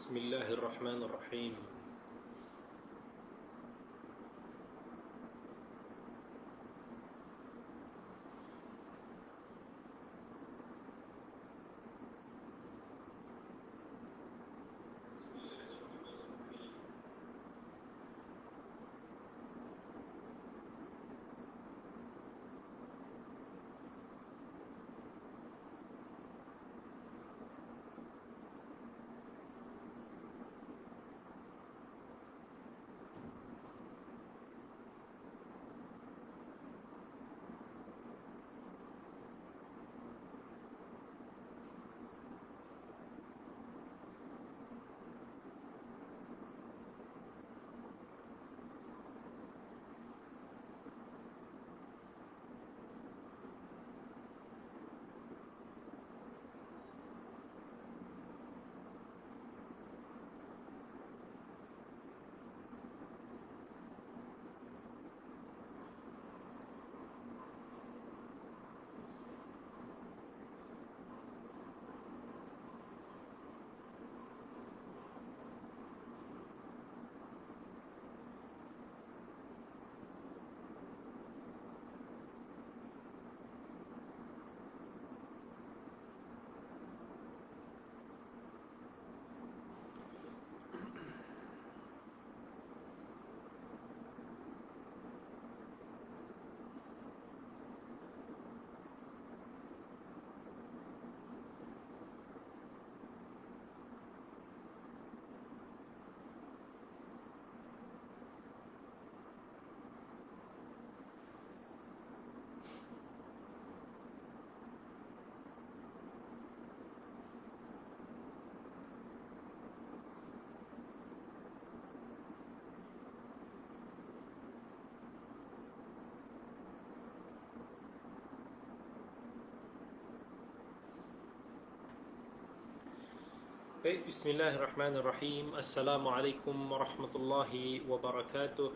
بسم الله الرحمن الرحيم. Baik, bismillahirrahmanirrahim. Assalamualaikum warahmatullahi wabarakatuh.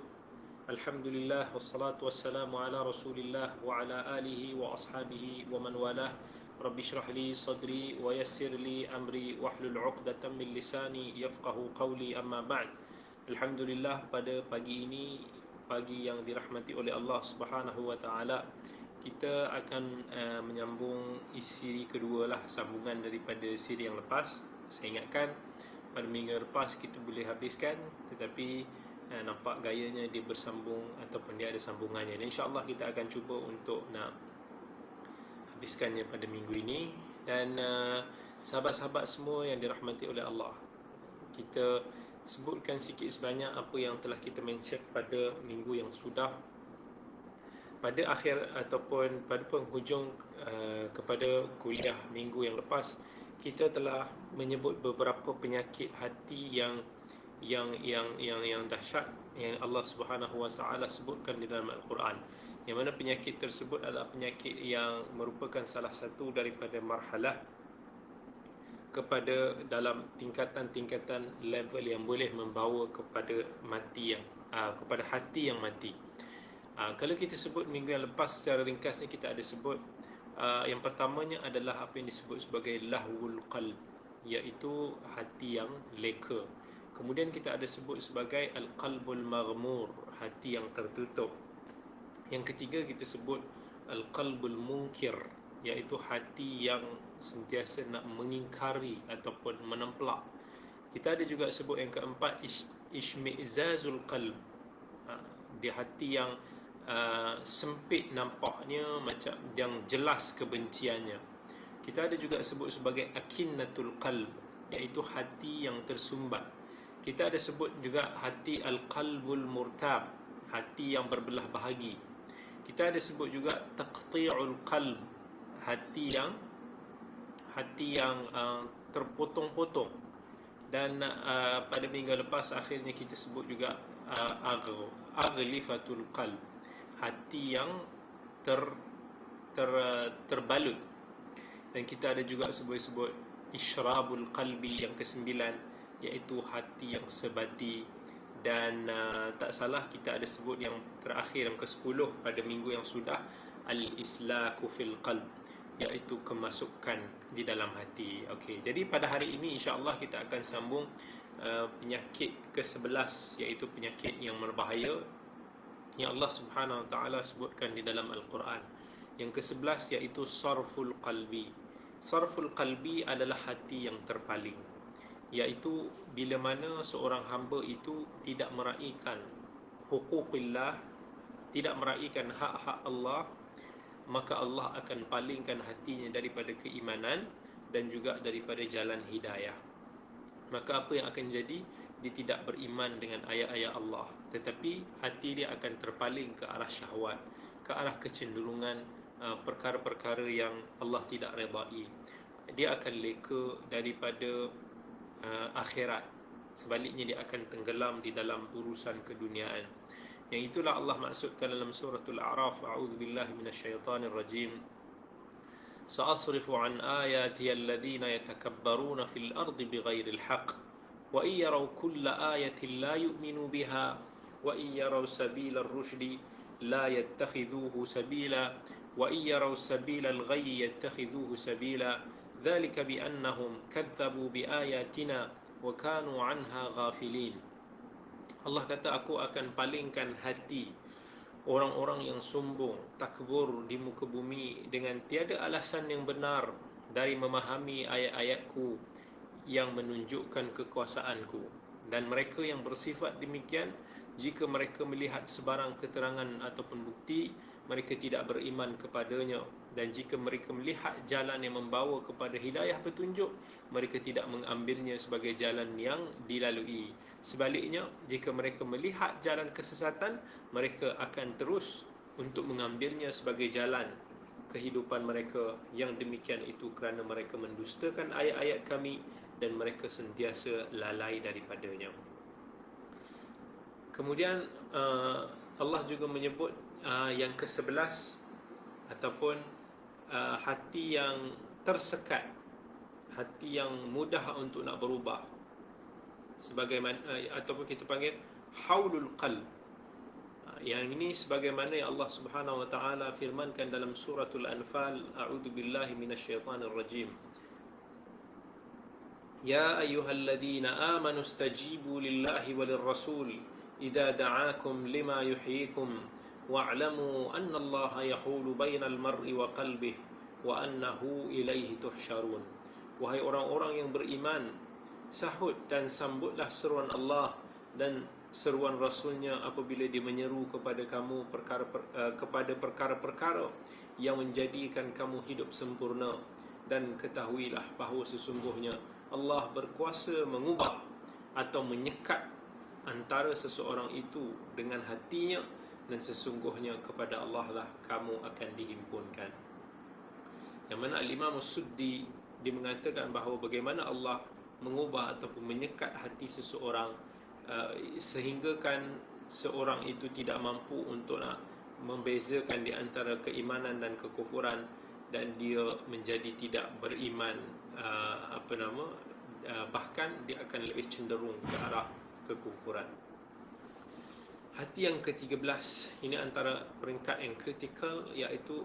Alhamdulillah wassalatu wassalamu ala Rasulillah wa ala alihi wa ashabihi wa man walah. Rabbi shrah li sadri wa yassir li amri wahlul 'uqdatam min lisani yafqahu qawli, amma ba'd. Alhamdulillah, pada pagi ini, pagi yang dirahmati oleh Allah Subhanahu wa taala, kita akan menyambung siri kedua lah, sambungan daripada siri yang lepas. Saya ingatkan pada minggu lepas kita boleh habiskan, tetapi nampak gayanya dia bersambung ataupun dia ada sambungannya. Dan insya-Allah kita akan cuba untuk nak habiskannya pada minggu ini. Dan sahabat-sahabat semua yang dirahmati oleh Allah, kita sebutkan sikit sebanyak apa yang telah kita mention pada minggu yang sudah. Pada akhir ataupun pada penghujung kepada kuliah minggu yang lepas, kita telah menyebut beberapa penyakit hati yang dahsyat yang Allah Subhanahu wa taala sebutkan di dalam Al-Quran. Yang mana penyakit tersebut adalah penyakit yang merupakan salah satu daripada marhalah kepada dalam tingkatan-tingkatan level yang boleh membawa kepada mati kepada hati yang mati. Kalau kita sebut minggu yang lepas secara ringkasnya, kita ada sebut yang pertamanya adalah apa yang disebut sebagai lahwul qalb, iaitu hati yang leka. Kemudian kita ada sebut sebagai al-qalbul maghmur, hati yang tertutup. Yang ketiga kita sebut al-qalbul munkir, iaitu hati yang sentiasa nak mengingkari ataupun menemplak. Kita ada juga sebut yang keempat ishmi'zazul qalb, dia hati yang sempit nampaknya, macam yang jelas kebenciannya. Kita ada juga sebut sebagai akinnatul qalb, iaitu hati yang tersumbat. Kita ada sebut juga hati al-qalbul murtab, hati yang berbelah bahagi. Kita ada sebut juga taqti'ul qalb, hati yang terpotong-potong. Dan pada minggu lepas akhirnya kita sebut juga aghlifatul qalb, hati yang terbalut. Dan kita ada juga sebut isyrabul qalbi yang kesembilan, iaitu hati yang sebati. Dan tak salah kita ada sebut yang terakhir, yang ke-10 pada minggu yang sudah, al-islaku fil qalb, iaitu kemasukan di dalam hati. Okey, jadi pada hari ini insya-Allah kita akan sambung penyakit ke-11, iaitu penyakit yang berbahaya yang Allah Subhanahu Wa Taala sebutkan di dalam Al-Quran. Yang ke-11 iaitu sarful qalbi. Sarful qalbi adalah hati yang terpaling, iaitu bila mana seorang hamba itu tidak meraihkan huquqillah, tidak meraihkan hak-hak Allah, maka Allah akan palingkan hatinya daripada keimanan dan juga daripada jalan hidayah. Maka apa yang akan jadi? Dia tidak beriman dengan ayat-ayat Allah, tetapi hati dia akan terpaling ke arah syahwat, ke arah kecenderungan perkara-perkara yang Allah tidak redai. Dia akan leka daripada akhirat. Sebaliknya dia akan tenggelam di dalam urusan keduniaan. Yang itulah Allah maksudkan dalam suratul A'raf, a'udzubillahi minasyaitanir rajim. Sa'asrifu an ayati alladhina yatakabbaruna fil ardi bighairil haqq wa in yaraw kulla ayatin la yu'minu biha wa in yaraw sabilar rusydi la yattakhidhuhu sabila wa in yaraw sabilal ghayyi yattakhidhuhu sabila dhalika bi annahum kadzabu bi ayatina wa kanu anha ghafilin. Allah kata, aku akan palingkan hati orang-orang yang sombong, takbur di muka bumi dengan tiada alasan yang benar dari memahami ayat-ayatku yang menunjukkan kekuasaanku. Dan mereka yang bersifat demikian, jika mereka melihat sebarang keterangan ataupun bukti, mereka tidak beriman kepadanya. Dan jika mereka melihat jalan yang membawa kepada hidayah petunjuk, mereka tidak mengambilnya sebagai jalan yang dilalui. Sebaliknya, jika mereka melihat jalan kesesatan, mereka akan terus untuk mengambilnya sebagai jalan kehidupan mereka. Yang demikian itu kerana mereka mendustakan ayat-ayat kami dan mereka sentiasa lalai daripadanya. Kemudian Allah juga menyebut yang ke-11 ataupun hati yang tersekat, hati yang mudah untuk nak berubah, sebagaimana ataupun kita panggil haulul qalb. Yang ini sebagaimana yang Allah Subhanahu Wa Taala firmankan dalam suratul Anfal, a'udzubillahi minasyaitanir rajim. Ya ayyuhalladzina amanu istajibu lillahi walirrasul idza da'akum lima yuhyikum wa'lamu anna Allaha yahulu bainal mar'i wa qalbihi wa annahu ilaihi tuhsyarun. Wahai orang-orang yang beriman, sahut dan sambutlah seruan Allah dan seruan Rasulnya apabila dia menyeru kepada kamu kepada perkara-perkara yang menjadikan kamu hidup sempurna. Dan ketahuilah bahawa sesungguhnya Allah berkuasa mengubah atau menyekat antara seseorang itu dengan hatinya, dan sesungguhnya kepada Allah lah kamu akan dihimpunkan. Yang mana Al-Imam As-Suddi dia mengatakan bahawa bagaimana Allah mengubah ataupun menyekat hati seseorang sehinggakan seorang itu tidak mampu untuk nak membezakan di antara keimanan dan kekufuran, dan dia menjadi tidak beriman, bahkan dia akan lebih cenderung ke arah kekufuran. Hati yang ke-13 ini antara peringkat yang kritikal, iaitu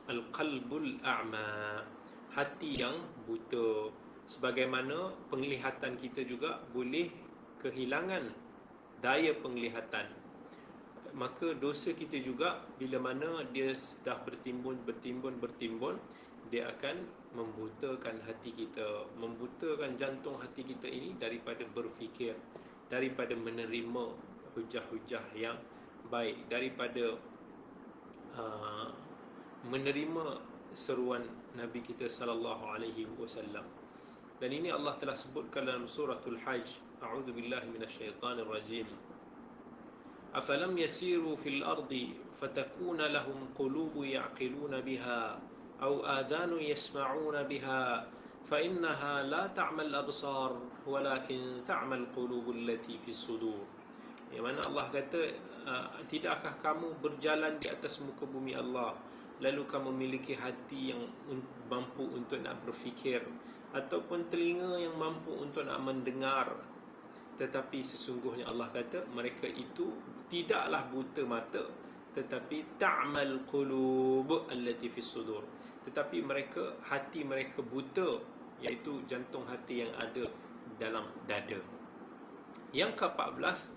al-qalbul a'ma, hati yang buta. Sebagaimana penglihatan kita juga boleh kehilangan daya penglihatan, maka dosa kita juga bila mana dia dah bertimbun, dia akan membutakan hati kita, membutakan jantung hati kita ini daripada berfikir, daripada menerima hujah-hujah yang baik, daripada menerima seruan Nabi kita sallallahu alaihi wasallam. Dan ini Allah telah sebutkan dalam suratul Hajj, a'udzubillahi minasyaitanir rajim. Afalam yasiru fil ardi fatakuna lahum qulubu ya'qiluna biha aw adhanu yasma'una biha fa innaha la ta'mal absar walakin ta'mal qulubul lati fis sudur. Yang mana Allah kata, tidakkah kamu berjalan di atas muka bumi Allah, lalu kamu memiliki hati yang mampu untuk nak berfikir, ataupun telinga yang mampu untuk nak mendengar, tetapi sesungguhnya Allah kata mereka itu tidaklah buta mata, tetapi ta'mal qulub allati fis sudur, tetapi mereka, hati mereka buta, iaitu jantung hati yang ada dalam dada. Yang ke-14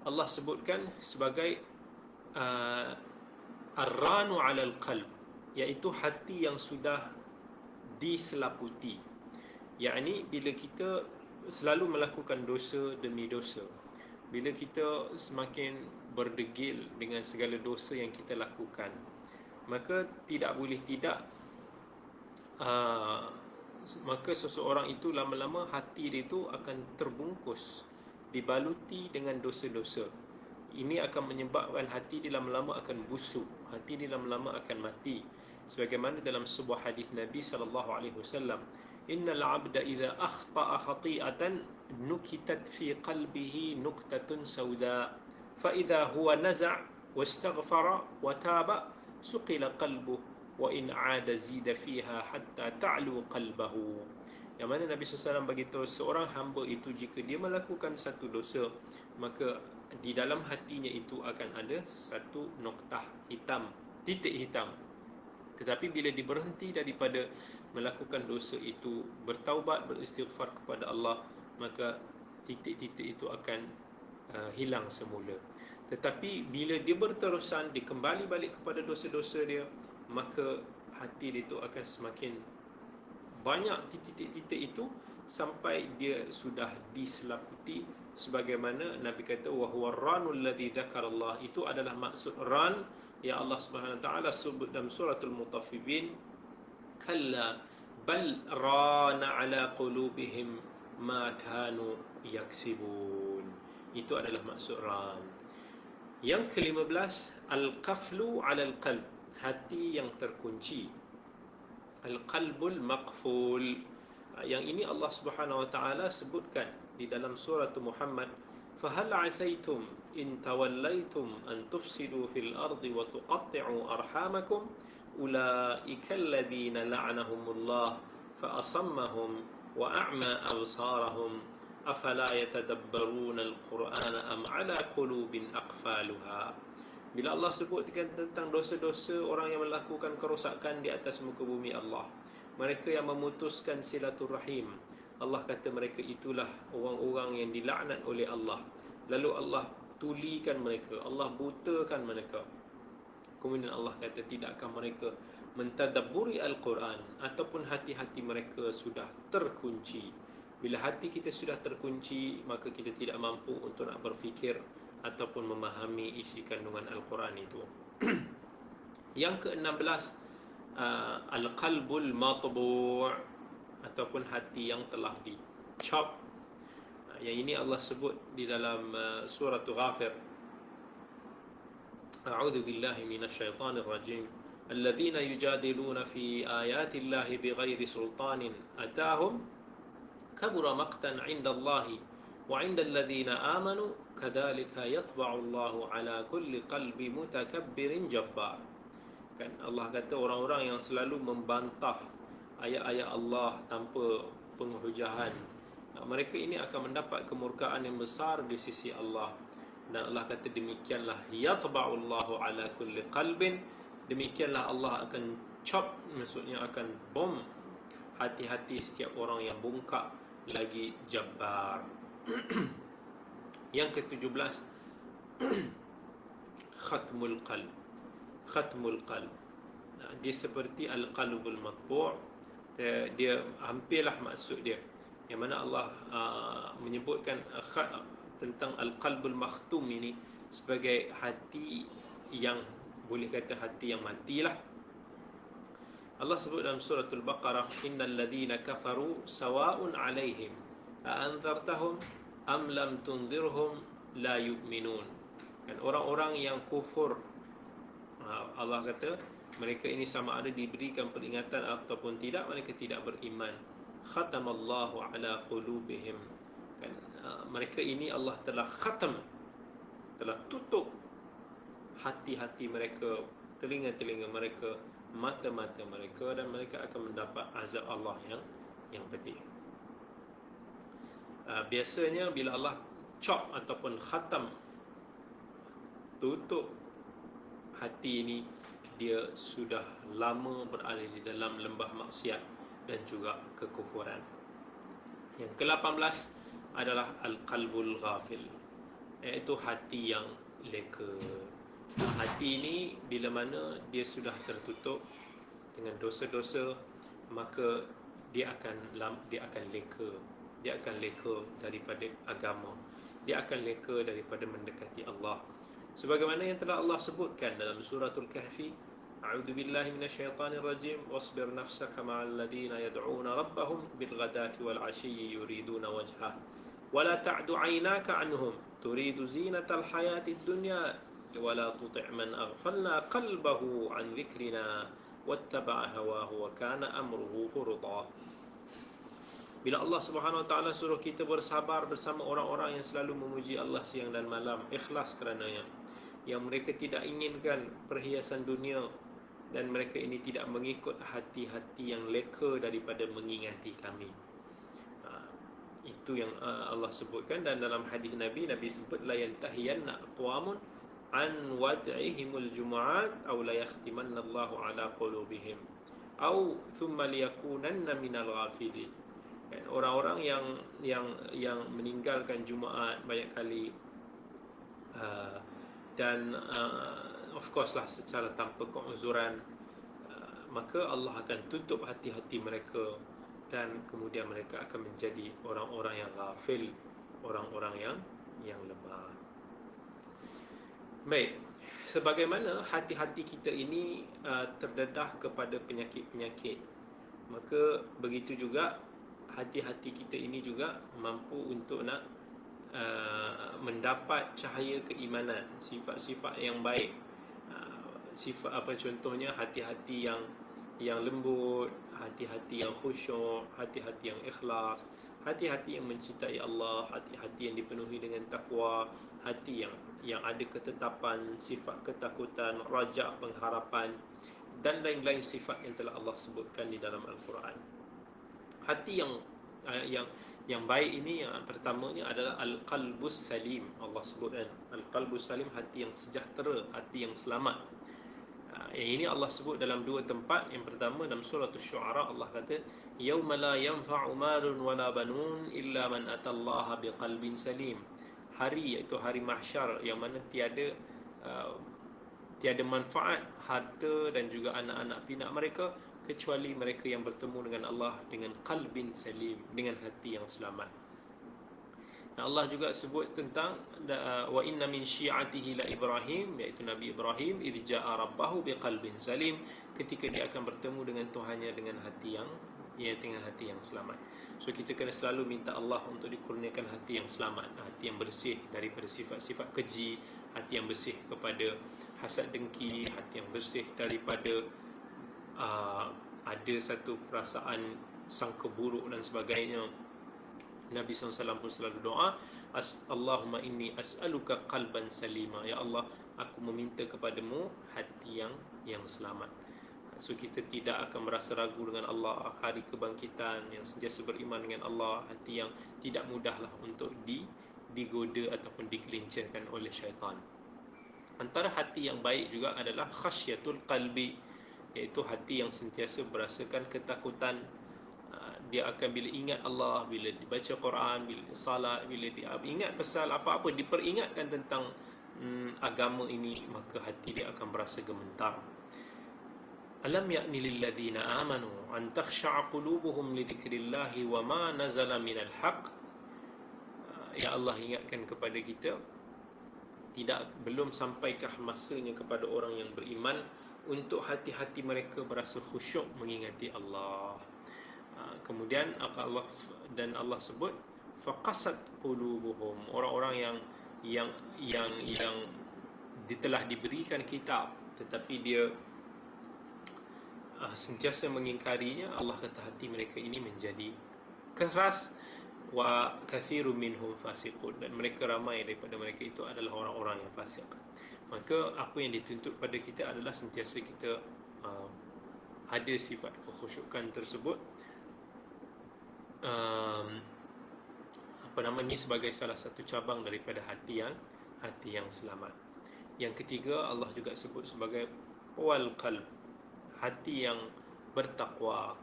Allah sebutkan sebagai ar-ranu 'alal qalb, iaitu hati yang sudah diselaputi. Yakni bila kita selalu melakukan dosa demi dosa, bila kita semakin berdegil dengan segala dosa yang kita lakukan, maka tidak boleh tidak maka seseorang itu lama-lama hati dia itu akan terbungkus, dibaluti dengan dosa-dosa. Ini akan menyebabkan hati dia lama-lama akan busuk, hati dia lama-lama akan mati. Sebagaimana dalam sebuah hadis Nabi SAW, innal 'abda idza akhta'a khati'atan nukitat fi qalbihi nuktatun sauda fa idza huwa naza' wastaghfara wa taba suqila qalbuhu wa in 'ada zida fiha hatta ta'lu qalbahu. Yang mana Nabi SAW beritahu seorang hamba itu jika dia melakukan satu dosa, maka di dalam hatinya itu akan ada satu noktah hitam, titik hitam. Tetapi bila dia berhenti daripada melakukan dosa itu, bertaubat, beristighfar kepada Allah, maka titik-titik itu akan hilang semula. Tetapi bila dia berterusan, dia kembali balik kepada dosa-dosa dia, maka hati dia itu akan semakin banyak titik-titik itu sampai dia sudah diselaputi. Sebagaimana Nabi kata, wa huwa ranul ladzi dzakarallah, itu adalah maksud ran yang Allah Subhanahu wa taala sebut dalam suratul Mutaffifin, kalla bal rana ala qulubihim ma kanu yaksibun. Itu adalah maksud ran. Yang ke-15, al-qaflu ala al-qalb, hati yang terkunci. Al-qalbul maqful, yang ini Allah Subhanahu wa taala sebutkan di dalam surah Muhammad, fahal asaitum in tawallaitum an tufsidu fil ardi wa tuqatti'u arhamakum ulaika alladhina la'anahumullah fa asammahum wa a'ma absarahum afala yatadabbaruna al-qur'ana am ala qulubin aqfaluha. Bila Allah sebutkan tentang dosa-dosa orang yang melakukan kerosakan di atas muka bumi Allah, mereka yang memutuskan silaturahim, Allah kata mereka itulah orang-orang yang dilaknat oleh Allah. Lalu Allah tulikan mereka, Allah butakan mereka. Kemudian Allah kata tidakkah mereka mentadabburi Al-Quran, ataupun hati-hati mereka sudah terkunci. Bila hati kita sudah terkunci, maka kita tidak mampu untuk nak berfikir ataupun memahami isi kandungan Al-Quran itu. Yang ke-16, al-qalbul matbu', ataupun hati yang telah dicop. Yang ini Allah sebut di dalam surah Ghafir, a'udzu billahi minasyaitonir rajim, alladzina yujadiluna fi ayati llahi bighairi sultanin atahum kabura maqtan 'indallahi wa 'indal ladzina amanu kadzalika yatba'u Allahu 'ala kulli qalbi mutakabbirin jabbar. Kan Allah kata orang-orang yang selalu membantah ayat-ayat Allah tanpa penghujahan, mereka ini akan mendapat kemurkaan yang besar di sisi Allah. Dan Allah kata demikianlah yatba'u Allahu 'ala kulli qalbin, demikianlah Allah akan chop, maksudnya akan bom hati-hati setiap orang yang bungkak lagi jabbar. Yang ke-17, khatmul qalb. Khatmul qalb, dia seperti al-qalbul matbu', dia hampirlah maksud dia. Yang mana Allah menyebutkan tentang al-qalbul makhtum ini sebagai hati yang boleh kata hati yang matilah. Allah sebut dalam surah Al-Baqarah, innal ladzina kafaru sawa'un 'alaihim a anzartahum am lam tunzirhum la yu'minun. Kan orang-orang yang kufur, Allah kata mereka ini sama ada diberikan peringatan ataupun tidak, mereka tidak beriman. Khatamallahu ala qulubihim, kan mereka ini Allah telah khatam, telah tutup hati-hati mereka, telinga-telinga mereka, mata-mata mereka, dan mereka akan mendapat azab Allah yang pedih. Biasanya bila Allah chop ataupun khatam, tutup hati ini, dia sudah lama berada di dalam lembah maksiat dan juga kekufuran. Yang ke-18, adalah al-qalbul ghafil, iaitu hati yang leka. Hati ini bila mana dia sudah tertutup dengan dosa-dosa, maka dia akan leka. Dia akan leka daripada agama. Dia akan leka daripada mendekati Allah. Sebagaimana yang telah Allah sebutkan dalam suratul Kahfi, A'udzu billahi minasyaitonir rajim, wasbir nafsaka ma'al ladzina yad'una rabbahum bil ghadati wal 'ashiyyi yuriduna wajhah wa la ta'du 'aynaka 'anhum turidu zinatal hayatid dunya wa la tuti' man aghfalna qalbahu 'an dzikrina wattaba'a hawahu wa kana amruhu furta. Bila Allah Subhanahu Wa Taala suruh kita bersabar bersama orang-orang yang selalu memuji Allah siang dan malam, ikhlas kerananya, yang mereka tidak inginkan perhiasan dunia, dan mereka ini tidak mengikut hati-hati yang leka daripada mengingati kami. Itu yang Allah sebutkan. Dan dalam hadis Nabi sebut la yantahiyanna aqwamun an wad'ihimul jumu'at aw la yakhtimanna Allahu ala qulubihim aw thumma liyakunanna minal ghafilin. Orang-orang yang meninggalkan Jumaat banyak kali, dan of course lah secara tanpa keuzuran, maka Allah akan tutup hati-hati mereka, dan kemudian mereka akan menjadi orang-orang yang ghafil, orang-orang yang lemah. Baik, sebagaimana hati-hati kita ini terdedah kepada penyakit-penyakit, maka begitu juga hati-hati kita ini juga mampu untuk nak mendapat cahaya keimanan, sifat-sifat yang baik. Sifat apa contohnya? Hati-hati yang lembut, hati-hati yang khusyuk, hati-hati yang ikhlas, hati-hati yang mencintai Allah, hati-hati yang dipenuhi dengan takwa, hati yang ada ketetapan, sifat ketakutan, raja, pengharapan, dan lain-lain sifat yang telah Allah sebutkan di dalam Al-Quran. Hati yang baik ini, yang pertamanya adalah al-qalbus salim. Allah sebutkan al-qalbus salim, hati yang sejahtera, hati yang selamat. Yang ini Allah sebut dalam dua tempat. Yang pertama dalam surah Asy-Syu'ara, Allah kata yauma la yanfa'u malun wala banun illa man atallaha biqalbin salim. Hari, iaitu hari mahsyar, yang mana tiada manfaat harta dan juga anak-anak pinak mereka kecuali mereka yang bertemu dengan Allah dengan qalbin salim, dengan hati yang selamat. Dan Allah juga sebut tentang wa inna min syi'atihi la Ibrahim, iaitu Nabi Ibrahim, idh ja'a rabbahu biqalbin salim, ketika dia akan bertemu dengan Tuhannya dengan hati yang selamat. So kita kena selalu minta Allah untuk dikurniakan hati yang selamat, hati yang bersih daripada sifat-sifat keji, hati yang bersih kepada hasad dengki, hati yang bersih daripada ada satu perasaan sangka buruk dan sebagainya. Nabi SAW pun selalu doa, Allahumma inni as'aluka qalban salima, ya Allah, aku meminta kepadamu hati yang selamat. So kita tidak akan merasa ragu dengan Allah, hari kebangkitan, yang sentiasa beriman dengan Allah, hati yang tidak mudahlah untuk digoda ataupun digelincirkan oleh syaitan. Antara hati yang baik juga adalah khasyatul qalbi, iaitu hati yang sentiasa berasakan ketakutan. Dia akan bila ingat Allah, bila dibaca Quran, bila salat, bila dia ingat pasal apa-apa, diperingatkan tentang agama ini, maka hati dia akan berasa gemetar. Alam ya'ni lil ladzina amanu an takhsha'a qulubuhum li dzikrillahi wa ma nazala minal haqq. Ya Allah ingatkan kepada kita, belum sampaikah masanya kepada orang yang beriman untuk hati-hati mereka berasa khusyuk mengingati Allah. Kemudian Allah sebut faqasat qulubuhum, orang-orang yang telah diberikan kitab tetapi dia sentiasa mengingkarinya. Allah kata hati mereka ini menjadi keras. Wa katsirun minhum fasiqun, dan mereka ramai daripada mereka itu adalah orang-orang yang fasik. Maka apa yang dituntut pada kita adalah sentiasa kita ada sifat kekhusyukan tersebut. Ini sebagai salah satu cabang daripada hati yang selamat. Yang ketiga, Allah juga sebut sebagai wal qalb, hati yang bertakwa,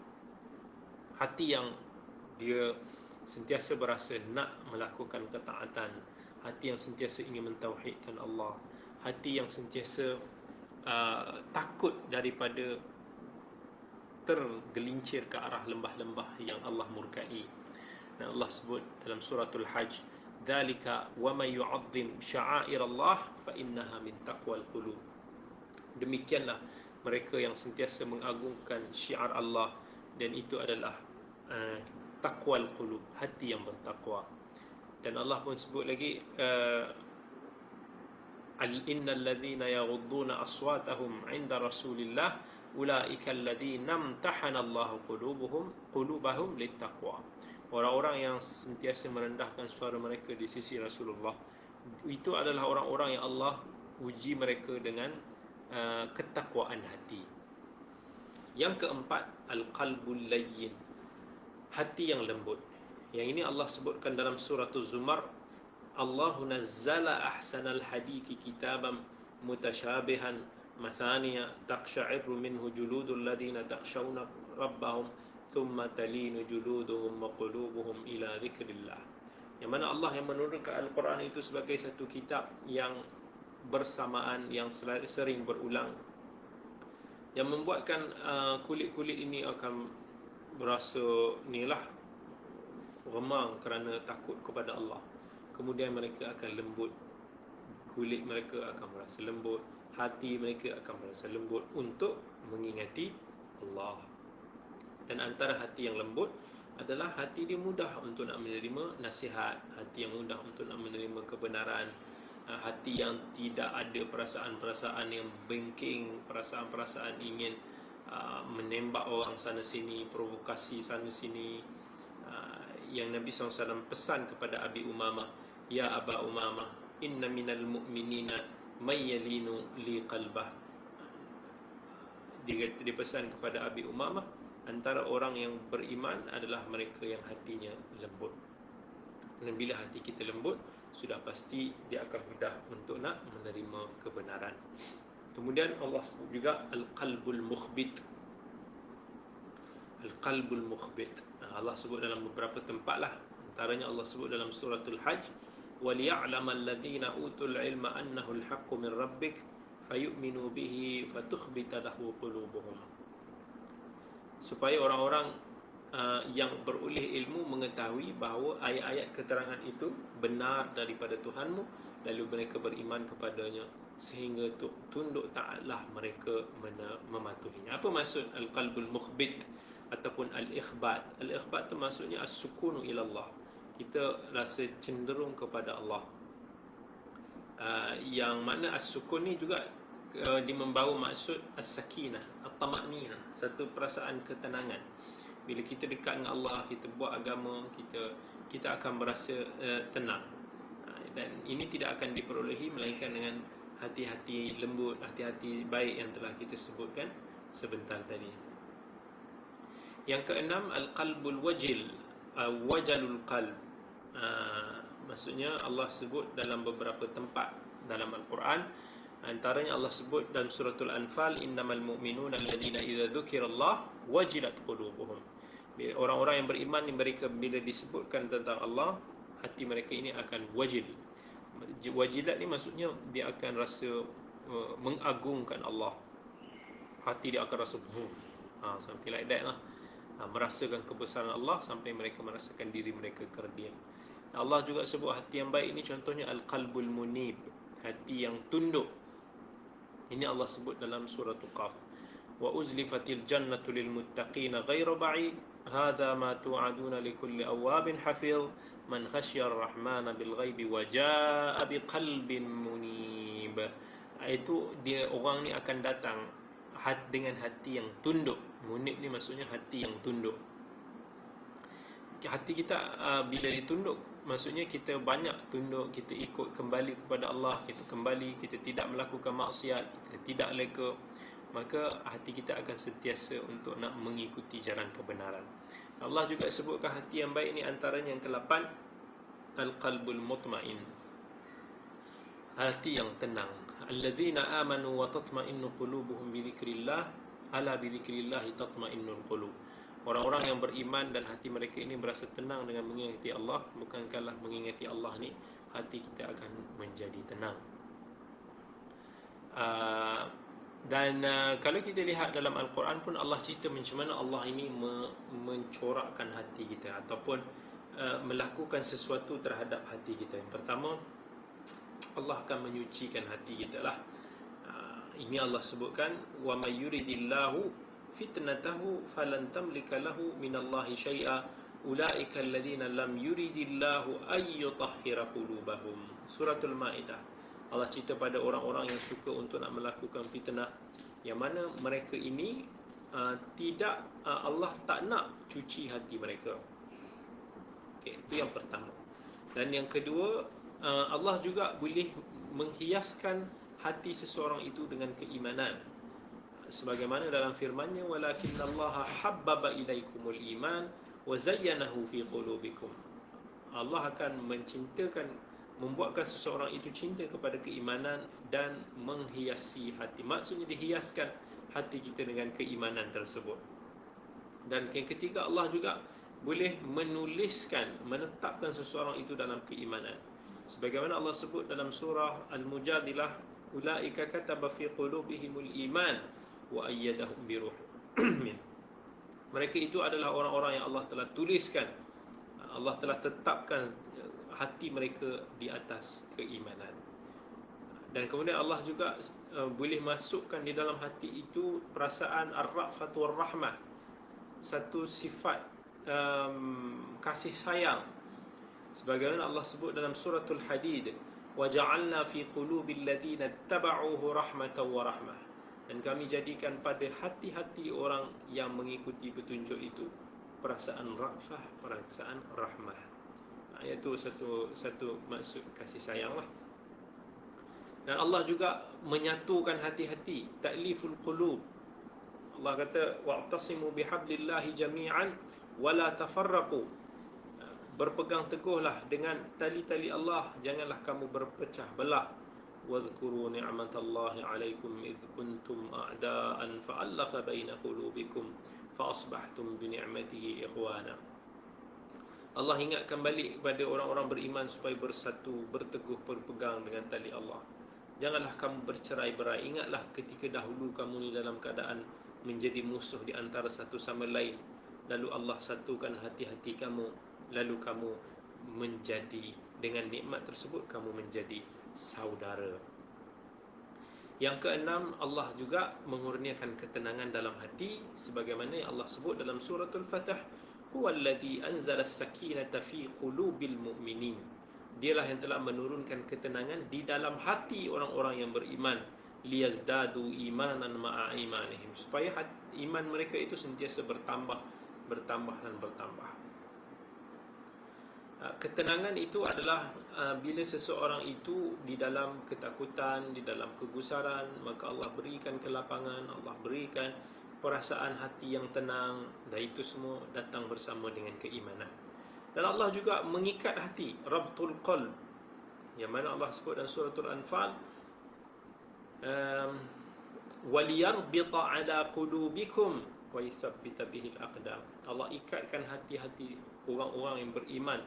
hati yang dia sentiasa berasa nak melakukan ketaatan, hati yang sentiasa ingin mentauhidkan Allah, hati yang sentiasa takut daripada tergelincir ke arah lembah-lembah yang Allah murkai. Dan Allah sebut dalam suratul Hajj, "Dzalika wa may yu'azzim sya'airallah fa innaha min taqwal qulub." Demikianlah mereka yang sentiasa mengagungkan syiar Allah, dan itu adalah taqwal qulub, hati yang bertakwa. Dan Allah pun sebut lagi, innal ladzina yaghudduna aswatahum 'inda rasulillah ulaika alladzina imtahana Allahu qulubahum littaqwa. Orang-orang yang sentiasa merendahkan suara mereka di sisi Rasulullah, itu adalah orang-orang yang Allah uji mereka dengan ketakwaan hati. Yang keempat, al-qalbul layyin, hati yang lembut. Yang ini Allah sebutkan dalam surah Az-Zumar, Allahu nazzala ahsanal hadithi kitaban mutasyabihan mathaniya taqsha'iru minhu juludul ladina takhshawna rabbahum thumma talinu juluduhum wa qulubuhum ila dzikrillah. Yang mana Allah yang menurunkan Al-Quran itu sebagai satu kitab yang bersamaan, yang sering berulang, yang membuatkan kulit-kulit ini akan berasa nilah remang kerana takut kepada Allah. Kemudian mereka akan lembut, kulit mereka akan merasa lembut, hati mereka akan merasa lembut untuk mengingati Allah. Dan antara hati yang lembut adalah hati dia mudah untuk nak menerima nasihat, hati yang mudah untuk nak menerima kebenaran, hati yang tidak ada perasaan-perasaan yang bengking, perasaan-perasaan ingin menembak orang sana sini, provokasi sana sini. Yang Nabi SAW pesan kepada Abi Umamah, "Ya Aba Umamah, inna minal mu'minina may yalinu li qalbah." Dia pesan kepada Abi Umamah, antara orang yang beriman adalah mereka yang hatinya lembut. Dan bila hati kita lembut, sudah pasti dia akan mudah untuk nak menerima kebenaran. Kemudian Allah sebut juga al-qalbul mukhbit. Al-qalbul mukhbit, Allah sebut dalam beberapa tempat lah. Antaranya Allah sebut dalam suratul Hajj, وَلِيَعْلَمَ الَّذِينَ أُوتُوا الْعِلْمَ أَنَّهُ الْحَقُّ مِنْ رَبِّكَ فَيُؤْمِنُوا بِهِ فَتُخْبِتَ لَهُ قُلُوبُهُم. Supaya orang-orang yang beroleh ilmu mengetahui bahawa ayat-ayat keterangan itu benar daripada Tuhanmu, lalu mereka beriman kepadanya sehingga tunduk taatlah mereka mematuhinya. Apa maksud al-qalbul mukhbit ataupun al-ikhbat? Al-ikhbat itu maksudnya as-sukunu ilallah, kita rasa cenderung kepada Allah. Yang mana as-sukun ni juga dia membawa maksud as-sakinah, at-tama'ninah, satu perasaan ketenangan. Bila kita dekat dengan Allah, kita buat agama, kita akan berasa tenang. Dan ini tidak akan diperolehi melainkan dengan hati-hati lembut, hati-hati baik yang telah kita sebutkan sebentar tadi. Yang keenam, al-qalbul wajil, wajalul qalb. Maksudnya Allah sebut dalam beberapa tempat dalam Al-Quran. Antaranya Allah sebut dalam suratul Anfal, innamal mu'minuna alladhina idza dzukirallah wajilat qulubuhum. Orang-orang yang beriman ni, mereka bila disebutkan tentang Allah, hati mereka ini akan wajil. Wajilat ni maksudnya dia akan rasa mengagungkan Allah. Hati dia akan rasa something like that lah. Merasakan kebesaran Allah sampai mereka merasakan diri mereka kerdiam. Allah juga sebut hati yang baik ini, contohnya al-qalbul munib, hati yang tunduk. Ini Allah sebut dalam surah Qaf, wa uzlifatil jannatu lil muttaqina ghairu ba'id hadza ma tu'aduna likulli awwabin hafiz man khasyar rahmana bil ghaibi wa jaa biqalbin munib. Itu dia, orang ni akan datang dengan hati yang tunduk. Munib ni maksudnya hati yang tunduk. Hati kita bila ditunduk, maksudnya kita banyak tunduk, kita ikut kembali kepada Allah, kita kembali, kita tidak melakukan maksiat, kita tidak leka, maka hati kita akan sentiasa untuk nak mengikuti jalan kebenaran. Allah juga sebutkan hati yang baik ni, antaranya yang ke-8, al-qalbul mutmain, hati yang tenang. Alladzina amanu wa tatma'innu qulubuhum bi dzikrillah, ala bi dzikrillah tatma'innul qulub. Orang-orang yang beriman dan hati mereka ini berasa tenang dengan mengingati Allah, bukankahlah mengingati Allah ni hati kita akan menjadi tenang. Kalau kita lihat dalam Al-Quran pun Allah cerita macam mana Allah ini mencorakkan hati kita ataupun melakukan sesuatu terhadap hati kita. Yang pertama, Allah akan menyucikan hati kita lah. Ini Allah sebutkan, wa may yuridillahu fitnatahu falan tamlika lahu minallahi syai'a ulaika alladhina lam yuridillahu ay yutahhira qulubahum. Suratul Maidah. Allah cerita pada orang-orang yang suka untuk nak melakukan fitnah, yang mana mereka ini Allah tak nak cuci hati mereka. Okey, itu yang pertama. Dan yang kedua, Allah juga boleh menghiaskan hati seseorang itu dengan keimanan. Sebagaimana dalam firman-Nya, walakinnallaha habbaba ilaikumul iman wa zayyanahu fi qulubikum. Allah akan membuatkan seseorang itu cinta kepada keimanan dan menghiasi hati. Maksudnya dihiaskan hati kita dengan keimanan tersebut. Dan yang ketiga, Allah juga boleh menetapkan seseorang itu dalam keimanan. Sebagaimana Allah sebut dalam surah Al-Mujadilah, ulaika kataba fi qulubihimul iman wa ayyadahum bi ruh min. Mereka itu adalah orang-orang yang Allah telah tuliskan, Allah telah tetapkan hati mereka di atas keimanan. Dan kemudian Allah juga boleh masukkan di dalam hati itu perasaan ar-ra'fat war-rahmah, satu sifat kasih sayang. Sebagaimana Allah sebut dalam suratul Hadid, وَجَعَلْنَا فِي قُلُوبِ الَّذِينَ اتَّبَعُوهُ رَحْمَةً وَرَحْمَةً. Dan kami jadikan pada hati-hati orang yang mengikuti petunjuk itu perasaan ra'fah, perasaan rahmah. Iaitu satu maksud kasih sayang lah. Dan Allah juga menyatukan hati-hati, ta'liful qulub. Allah kata, وَاعْتَصِمُوا بِحَبْلِ اللَّهِ جَمِيعًا وَلَا تَفَرَّقُوا. Berpegang teguhlah dengan tali-tali Allah, janganlah kamu berpecah belah. Wadhkuru ni'matallahi 'alaikum idh kuntum a'da'an fa'alafa baina qulubikum fa asbahtum bi ni'matihi ikhwana. Allah ingatkan balik kepada orang-orang beriman supaya bersatu, berteguh, berpegang dengan tali Allah. Janganlah kamu bercerai-berai. Ingatlah ketika dahulu kamu ni dalam keadaan menjadi musuh di antara satu sama lain, lalu Allah satukan hati-hati kamu, lalu kamu menjadi, dengan nikmat tersebut kamu menjadi saudara. Yang keenam, Allah juga mengurniakan ketenangan dalam hati, sebagaimana yang Allah sebut dalam suratul Fatah, huwallazi anzala as-sakinata fi qulubil mu'minin. Dialah yang telah menurunkan ketenangan di dalam hati orang-orang yang beriman, liyazdadu imanan ma'a imanihim, supaya iman mereka itu sentiasa bertambah dan bertambah. Ketenangan itu adalah bila seseorang itu di dalam ketakutan, di dalam kegusaran, maka Allah berikan kelapangan, Allah berikan perasaan hati yang tenang, dan itu semua datang bersama dengan keimanan. Dan Allah juga mengikat hati, rabtul qalb, yang mana Allah sebut dalam suratul Anfal, waliyarbita ala qulubikum wa yuthabbita bihil aqdam. Allah ikatkan hati-hati orang-orang yang beriman.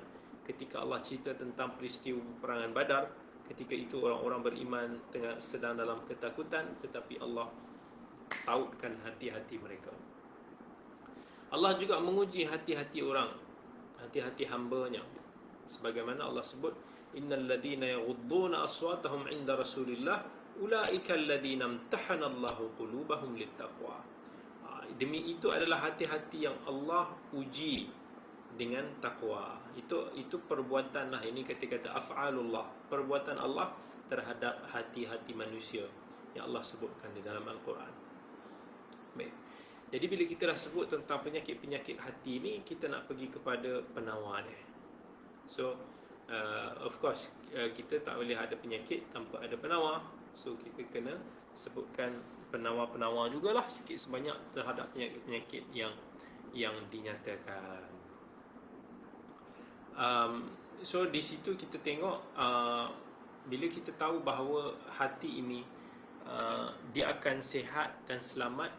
Ketika Allah cerita tentang peristiwa peperangan Badar, ketika itu orang-orang beriman sedang dalam ketakutan, tetapi Allah tautkan hati-hati mereka. Allah juga menguji hati-hati orang, hati-hati hamba-Nya. Sebagaimana Allah sebut, innal ladina yaghudduna aswatahum 'inda Rasulillah ulaika alladina imtahana Allahu qulubahum littaqwa. Demi itu adalah hati-hati yang Allah uji dengan takwa. Itu perbuatan lah, ini kata-kata af'alullah, perbuatan Allah terhadap hati-hati manusia yang Allah sebutkan di dalam Al-Quran. Baik. Jadi bila kita dah sebut tentang penyakit-penyakit hati ni, kita nak pergi kepada penawar dia. So of course kita tak boleh ada penyakit tanpa ada penawar. So kita kena sebutkan penawar-penawar jugalah sikit sebanyak terhadap penyakit-penyakit yang dinyatakan. So di situ kita tengok bila kita tahu bahawa hati ini dia akan sihat dan selamat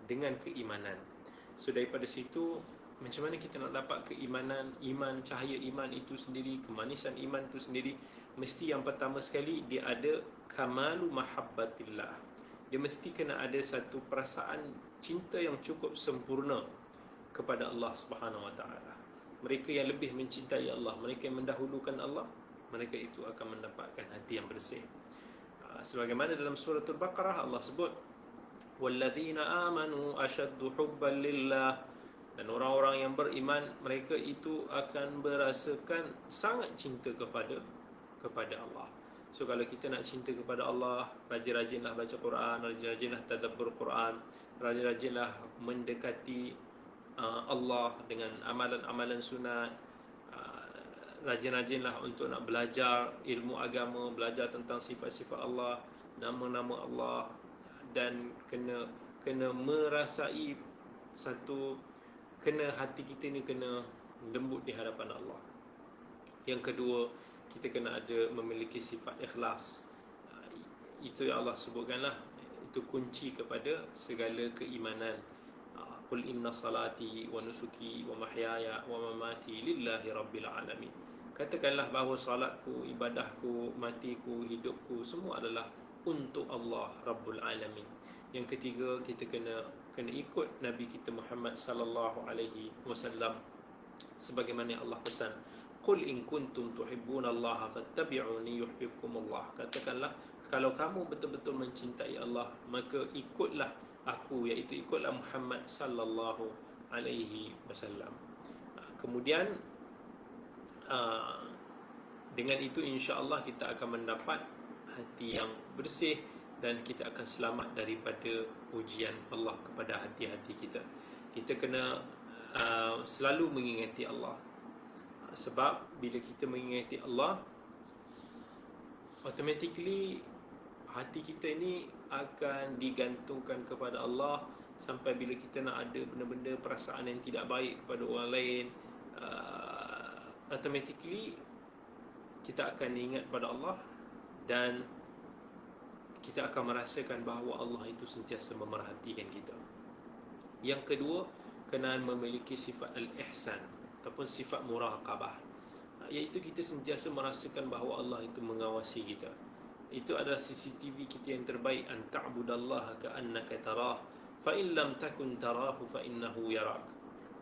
dengan keimanan. So daripada situ, macam mana kita nak dapat keimanan, iman, cahaya iman itu sendiri, kemanisan iman itu sendiri? Mesti yang pertama sekali dia ada kamalu mahabbatillah. Dia mesti kena ada satu perasaan cinta yang cukup sempurna kepada Allah Subhanahu Wa Taala. Mereka yang lebih mencintai Allah, mereka yang mendahulukan Allah, mereka itu akan mendapatkan hati yang bersih. Sebagaimana dalam surah Al-Baqarah Allah sebut, walladzina amanu asyaddu hubban lillah, dan orang-orang yang beriman mereka itu akan merasakan sangat cinta kepada Allah. So kalau kita nak cinta kepada Allah, rajin-rajinlah baca Quran, rajin-rajinlah tadabbur Quran, rajin-rajinlah mendekati Allah dengan amalan-amalan sunat, rajin-rajinlah untuk nak belajar ilmu agama, belajar tentang sifat-sifat Allah, nama-nama Allah, dan kena merasai satu, kena hati kita ni kena lembut di hadapan Allah. Yang kedua, kita kena ada memiliki sifat ikhlas. Itu yang Allah sebutkanlah, itu kunci kepada segala keimanan. Qul inna salati wa nusuki wa mahyaya wa mamati lillahi rabbil alamin. Katakanlah bahawa salatku, ibadahku, matiku, hidupku semua adalah untuk Allah Rabbul Alamin. Yang ketiga, kita kena ikut Nabi kita Muhammad sallallahu alaihi wasallam sebagaimana Allah pesan, qul in kuntum tuhibbunallaha fattabi'uni yuhibbukumullah. Katakanlah, kalau kamu betul-betul mencintai Allah, maka ikutlah aku, iaitu ikutlah Muhammad sallallahu alaihi wasallam. Kemudian dengan itu insya-Allah kita akan mendapat hati yang bersih dan kita akan selamat daripada ujian Allah kepada hati-hati kita. Kita kena selalu mengingati Allah. Sebab bila kita mengingati Allah, automatically hati kita ini akan digantungkan kepada Allah, sampai bila kita nak ada benda-benda perasaan yang tidak baik kepada orang lain, automatically kita akan ingat pada Allah dan kita akan merasakan bahawa Allah itu sentiasa memerhatikan kita. Yang kedua, kena memiliki sifat al-ihsan ataupun sifat muraqabah, iaitu kita sentiasa merasakan bahawa Allah itu mengawasi kita. Itu adalah CCTV kita yang terbaik, an ta'budallaha ka'annaka tarah fa in lam takun tarahu fa innahu yarak.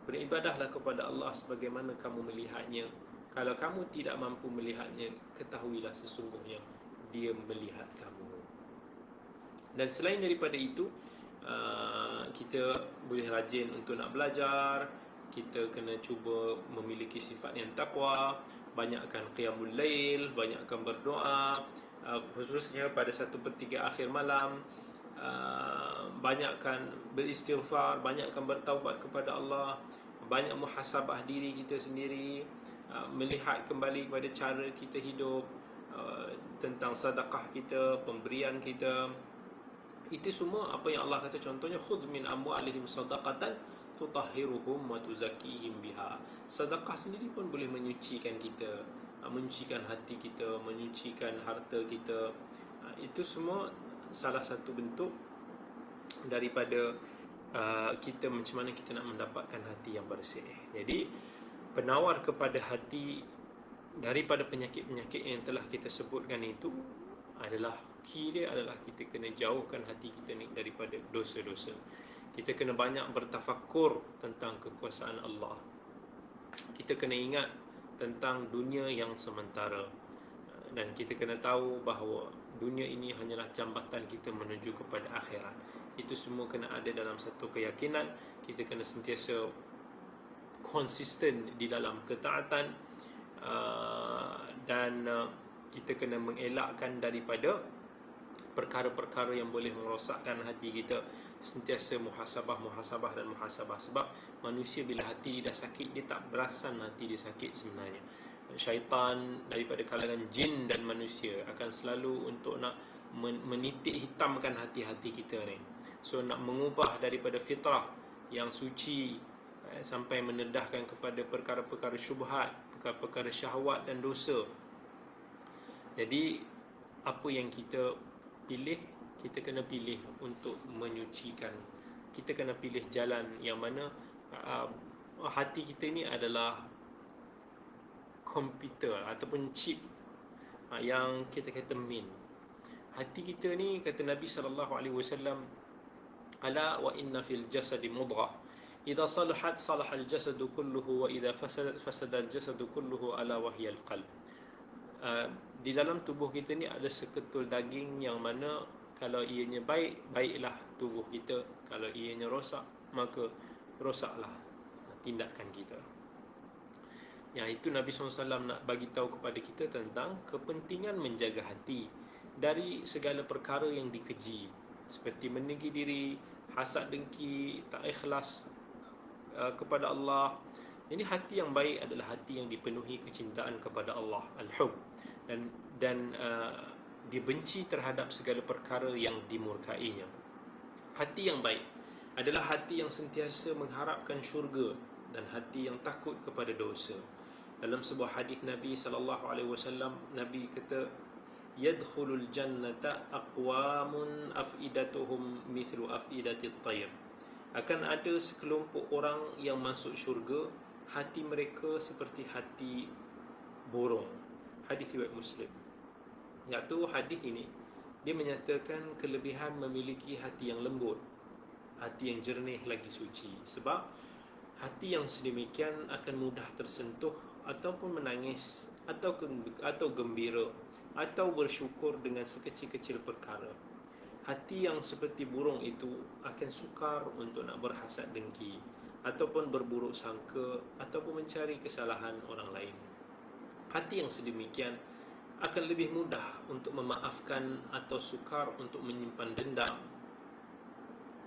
Beribadahlah kepada Allah sebagaimana kamu melihatnya. Kalau kamu tidak mampu melihatnya, ketahuilah sesungguhnya Dia melihat kamu. Dan selain daripada itu, kita boleh rajin untuk nak belajar. Kita kena cuba memiliki sifat yang taqwa, banyakkan qiyamul lail, banyakkan berdoa, khususnya pada 1/3 akhir malam, banyakkan beristighfar, banyakkan bertaubat kepada Allah, banyak muhasabah diri kita sendiri, melihat kembali kepada cara kita hidup, tentang sedekah kita, pemberian kita. Itu semua apa yang Allah kata, contohnya khudh min amwalihim sadaqatan tutahhiruhum wa tuzakkihim biha. Sedekah sendiri pun boleh menyucikan kita, menyucikan hati kita, menyucikan harta kita. Itu semua salah satu bentuk daripada kita macam mana kita nak mendapatkan hati yang bersih. Jadi penawar kepada hati daripada penyakit-penyakit yang telah kita sebutkan itu adalah, key dia adalah kita kena jauhkan hati kita ni daripada dosa-dosa. Kita kena banyak bertafakur tentang kekuasaan Allah. Kita kena ingat tentang dunia yang sementara, dan kita kena tahu bahawa dunia ini hanyalah jambatan kita menuju kepada akhirat. Itu semua kena ada dalam satu keyakinan. Kita kena sentiasa konsisten di dalam ketaatan, dan kita kena mengelakkan daripada perkara-perkara yang boleh merosakkan hati kita. Sentiasa muhasabah dan muhasabah. Sebab manusia bila hati dia dah sakit, dia tak berasan hati dia sakit sebenarnya. Syaitan daripada kalangan jin dan manusia akan selalu untuk nak menitik hitamkan hati-hati kita ni. So nak mengubah daripada fitrah yang suci sampai menedahkan kepada perkara-perkara syubhat, perkara-perkara syahwat dan dosa. Jadi apa yang kita pilih, kita kena pilih untuk menyucikan kita kena pilih jalan yang mana hati kita ni adalah komputer ataupun chip yang kita kata main. Hati kita ni, kata Nabi SAW, ala wa inna fil jasadi mudghah idza salahat salahal jasadu kulluhu wa idza fasadat fasadal jasadu kulluhu ala wahyal qalb. Di dalam tubuh kita ni ada seketul daging yang mana kalau ianya baik, baiklah tubuh kita. Kalau ianya rosak, maka rosaklah tindakan kita. Yang itu Nabi SAW nak bagi tahu kepada kita tentang kepentingan menjaga hati dari segala perkara yang dikeji, seperti meninggi diri, hasad dengki, tak ikhlas kepada Allah. Jadi hati yang baik adalah hati yang dipenuhi kecintaan kepada Allah, al-hub, dan dibenci terhadap segala perkara yang dimurkainya. Hati yang baik adalah hati yang sentiasa mengharapkan syurga dan hati yang takut kepada dosa. Dalam sebuah hadis Nabi SAW, Nabi kata, yadkhulul jannata aqwamun afidatuhum mithlu afidatit tayr. Akan ada sekelompok orang yang masuk syurga, hati mereka seperti hati burung. Hadis riwayat Muslim. Iaitu hadis ini dia menyatakan kelebihan memiliki hati yang lembut, hati yang jernih lagi suci. Sebab hati yang sedemikian akan mudah tersentuh ataupun menangis atau gembira atau bersyukur dengan sekecil-kecil perkara. Hati yang seperti burung itu akan sukar untuk nak berhasad dengki ataupun berburuk sangka ataupun mencari kesalahan orang lain. Hati yang sedemikian akan lebih mudah untuk memaafkan atau sukar untuk menyimpan dendam,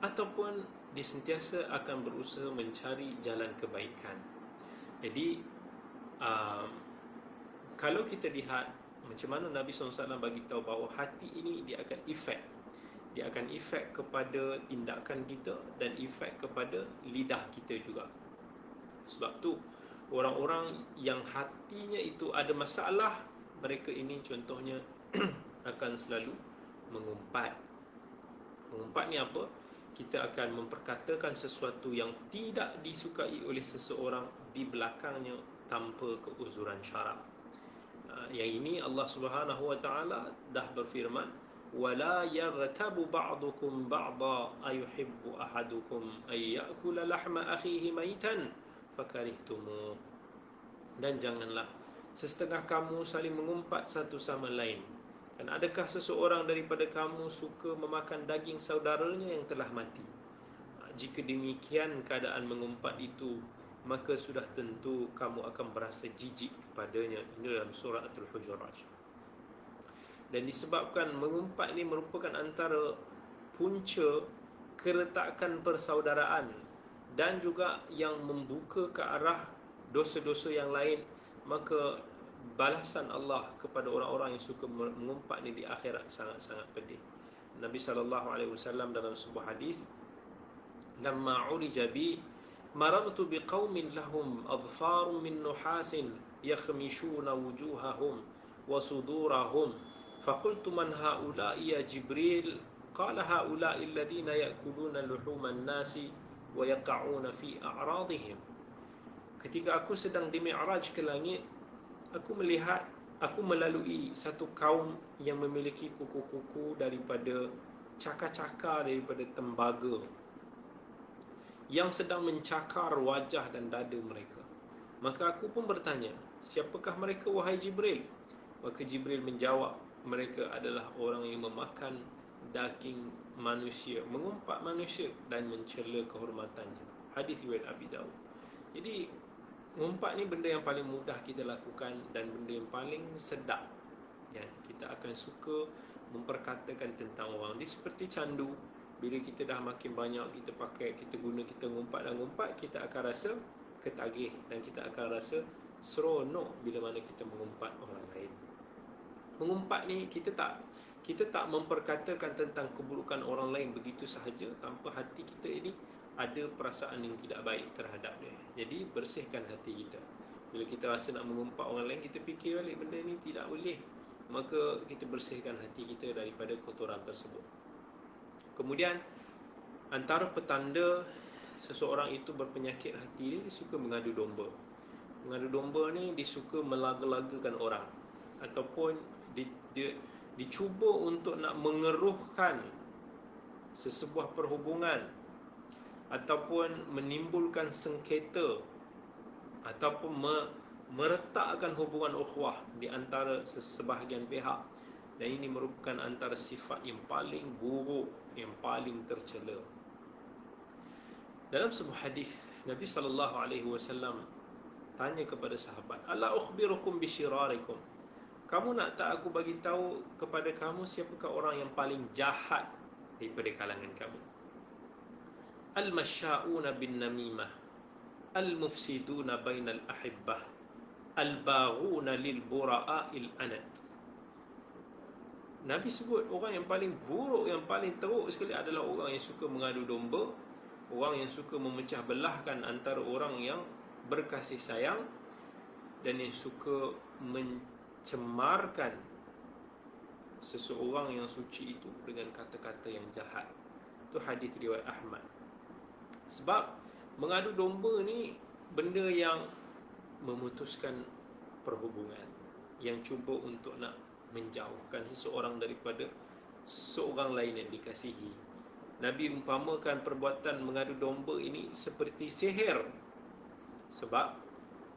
ataupun dia sentiasa akan berusaha mencari jalan kebaikan. Jadi kalau kita lihat macam mana Nabi SAW bagi tahu bahawa hati ini dia akan efek kepada tindakan kita dan efek kepada lidah kita juga. Sebab tu orang-orang yang hatinya itu ada masalah, mereka ini contohnya akan selalu mengumpat. Mengumpat ni apa? Kita akan memperkatakan sesuatu yang tidak disukai oleh seseorang di belakangnya tanpa keuzuran syarak. Yang ini Allah Subhanahu wa taala dah berfirman, wala yaghtabu ba'dukum ba'dha ayuhibbu ahadukum ay ya'kula lahma akhihi maitan fakarihtumu. Dan janganlah setengah kamu saling mengumpat satu sama lain. Dan adakah seseorang daripada kamu suka memakan daging saudaranya yang telah mati? Jika demikian keadaan mengumpat itu, maka sudah tentu kamu akan berasa jijik kepadanya. Ini dalam surah Al-Hujurat. Dan disebabkan mengumpat ini merupakan antara punca keretakan persaudaraan dan juga yang membuka ke arah dosa-dosa yang lain, maka balasan Allah kepada orang-orang yang suka mengumpat ni di akhirat sangat-sangat pedih. Nabi SAW dalam sebuah hadis, lamma urija bi marartu biqaumin lahum adfarun min nuhasin yakhmishuna wujuhahum wa sudurahum faqultu man haula'i ya Jibril qala haula'i alladhina ya'kuluna luhuman nasi wa yaqa'una fi a'radihim. Ketika aku sedang di Mi'raj ke langit, aku melalui satu kaum yang memiliki kuku-kuku daripada cakar-cakar daripada tembaga yang sedang mencakar wajah dan dada mereka. Maka aku pun bertanya, siapakah mereka wahai Jibril? Maka Jibril menjawab, mereka adalah orang yang memakan daging manusia, mengumpat manusia dan mencela kehormatannya. Hadis riwayat Abi Daud. Jadi mengumpat ni benda yang paling mudah kita lakukan dan benda yang paling sedap. Ya, kita akan suka memperkatakan tentang orang. Dia seperti candu. Bila kita dah makin banyak kita pakai, kita guna, kita ngumpat dan ngumpat, kita akan rasa ketagih dan kita akan rasa seronok bila mana kita mengumpat orang lain. Mengumpat ni kita tak memperkatakan tentang keburukan orang lain begitu sahaja tanpa hati kita ini ada perasaan yang tidak baik terhadap dia. Jadi bersihkan hati kita. Bila kita rasa nak mengumpat orang lain, kita fikir balik benda ni tidak boleh, maka kita bersihkan hati kita daripada kotoran tersebut. Kemudian Antara petanda seseorang itu berpenyakit hati, dia suka mengadu domba. Mengadu domba ni dia suka melaga-lagakan orang, ataupun dia dicuba untuk nak mengeruhkan sesebuah perhubungan, ataupun menimbulkan sengketa, ataupun meretakkan hubungan ukhuwah di antara sebahagian pihak. Dan ini merupakan antara sifat yang paling buruk, yang paling tercela. Dalam sebuah hadis, Nabi SAW tanya kepada sahabat, "Ala ukhbirukum bisyirarikum?" Kamu nak tak aku bagi tahu kepada kamu siapakah orang yang paling jahat daripada kalangan kamu? Al-masya'una bin namimah, al-mufsiduna bainal ahibbah, al-baghuna lil bura'il anad. Nabi sebut orang yang paling buruk, yang paling teruk sekali adalah orang yang suka mengadu domba, orang yang suka memecah belahkan antara orang yang berkasih sayang, dan yang suka mencemarkan seseorang yang suci itu dengan kata-kata yang jahat. Itu hadis riwayat Ahmad. Sebab mengadu domba ni benda yang memutuskan perhubungan, yang cuba untuk nak menjauhkan seseorang daripada seseorang lain yang dikasihi. Nabi umpamakan perbuatan mengadu domba ini seperti sihir, sebab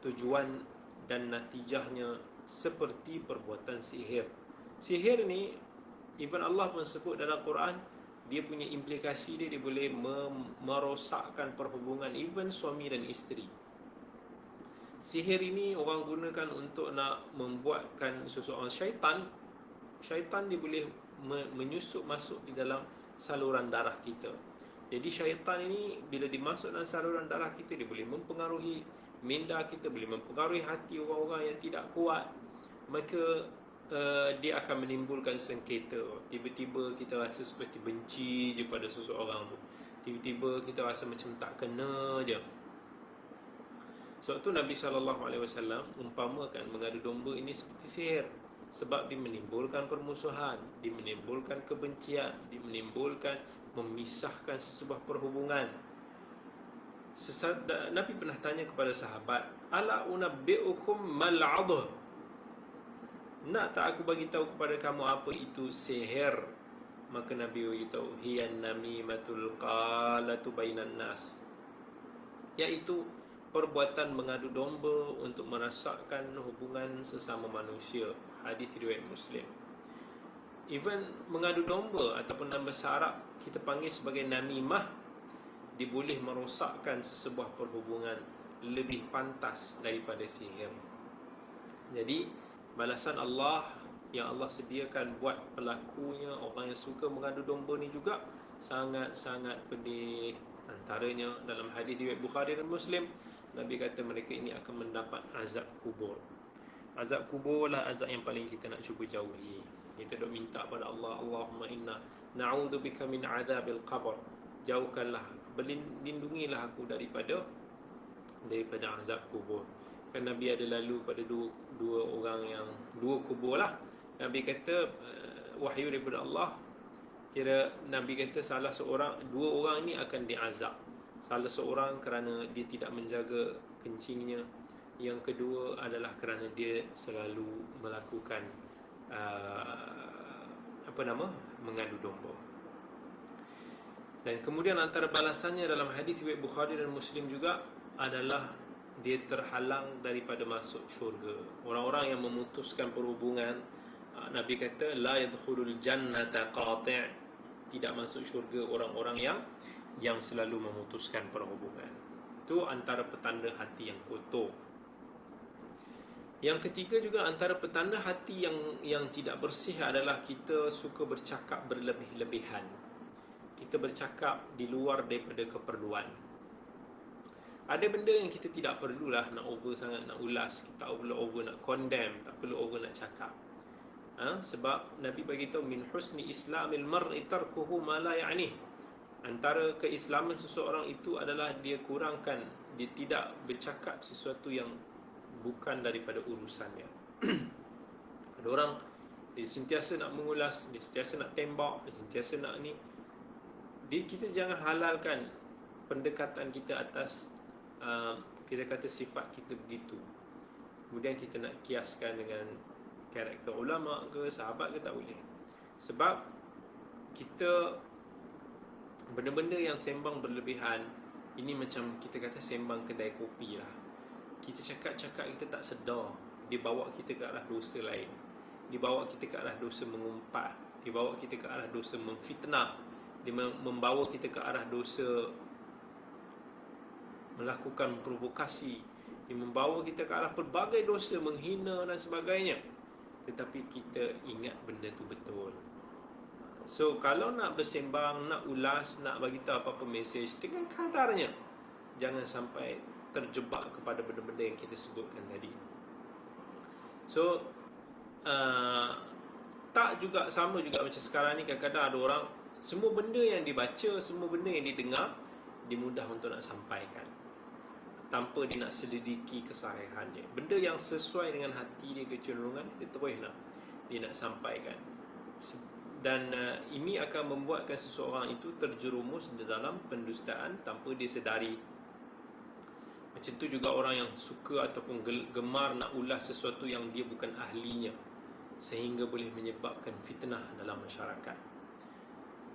tujuan dan natijahnya seperti perbuatan sihir. Sihir ni, even Allah pun sebut dalam Quran, dia punya implikasi dia boleh merosakkan perhubungan even suami dan isteri. Sihir ini orang gunakan untuk nak membuatkan seseorang syaitan dia boleh menyusup masuk di dalam saluran darah kita. Jadi syaitan ini bila dimasuk dalam saluran darah kita, dia boleh mempengaruhi minda kita, boleh mempengaruhi hati orang-orang yang tidak kuat. Maka dia akan menimbulkan sengketa. Tiba-tiba kita rasa seperti benci je pada seseorang tu. Tiba-tiba kita rasa macam tak kena je. Sebab tu Nabi SAW umpamakan mengadu domba ini seperti sihir. Sebab dia menimbulkan permusuhan, dia menimbulkan kebencian, dia menimbulkan memisahkan sesebuah perhubungan. Nabi pernah tanya kepada sahabat, "Ala unabbi'ukum mal 'adh?" Nak tak aku bagi tahu kepada kamu apa itu sihir? Maka Nabi beritahu, "Hiyan namimatul qalatu bainan nas." Iaitu perbuatan mengadu domba untuk merasakkan hubungan sesama manusia. Hadis riwayat Muslim. Even mengadu domba ataupun dalam bahasa Arab kita panggil sebagai namimah, dia boleh merosakkan sesebuah perhubungan lebih pantas daripada sihir. Jadi balasan Allah yang Allah sediakan buat pelakunya, orang yang suka mengadu domba ni juga sangat-sangat pedih. Antaranya dalam hadis riwayat Bukhari dan Muslim, Nabi kata mereka ini akan mendapat azab kubur. Azab kubur lah azab yang paling kita nak cuba jauhi. Kita dok minta pada Allah, Allahumma inna na'udzubika min azabil qabr. Jauhkanlah, lindungilah aku daripada azab kubur. Kan Nabi ada lalu pada dua kubur lah. Nabi kata wahyu daripada Allah, kira Nabi kata dua orang ni akan diazab. Salah seorang kerana dia tidak menjaga kencingnya, yang kedua adalah kerana dia selalu melakukan mengadu domba. Dan kemudian antara balasannya dalam hadis riwayat Bukhari dan Muslim juga adalah dia terhalang daripada masuk syurga. Orang-orang yang memutuskan perhubungan, Nabi kata la yadkhulul jannata qati', tidak masuk syurga orang-orang yang selalu memutuskan perhubungan. Itu antara petanda hati yang kotor. Yang ketiga juga antara petanda hati yang tidak bersih adalah kita suka bercakap berlebih-lebihan. Kita bercakap di luar daripada keperluan. Ada benda yang kita tidak perlulah nak over sangat, nak ulas. Kita tak perlu over nak condemn, tak perlu over nak cakap. Sebab Nabi bagi tahu min husni islamil mar'i tarkuhu ma la ya'nih. Antara keislaman seseorang itu adalah dia kurangkan, dia tidak bercakap sesuatu yang bukan daripada urusannya. Ada orang dia sentiasa nak mengulas, dia sentiasa nak tembak, dia sentiasa nak ni. Kita jangan halalkan pendekatan kita atas kita kata sifat kita begitu, kemudian kita nak kiaskan dengan karakter ulama ke sahabat ke, tak boleh. Sebab kita benda-benda yang sembang berlebihan, ini macam kita kata sembang kedai kopi lah. Kita cakap-cakap kita tak sedar, dia bawa kita ke arah dosa lain, dia bawa kita ke arah dosa mengumpat, dia bawa kita ke arah dosa memfitnah, dia membawa kita ke arah dosa melakukan provokasi, dia membawa kita ke arah pelbagai dosa, menghina dan sebagainya. Tetapi kita ingat benda tu betul. So kalau nak bersembang, nak ulas, nak bagi tahu apa-apa mesej dengan kadarnya, jangan sampai terjebak kepada benda-benda yang kita sebutkan tadi. So tak juga sama juga macam sekarang ni, kadang-kadang ada orang semua benda yang dibaca, semua benda yang didengar, dia mudah untuk nak sampaikan tanpa dia nak selidiki kesahihan dia. Benda yang sesuai dengan hati dia, kecenderungan dia terus dia nak sampaikan. Dan ini akan membuatkan seseorang itu terjerumus di dalam pendustaan tanpa dia sedari. Macam tu juga orang yang suka ataupun gemar nak ulas sesuatu yang dia bukan ahlinya, sehingga boleh menyebabkan fitnah dalam masyarakat.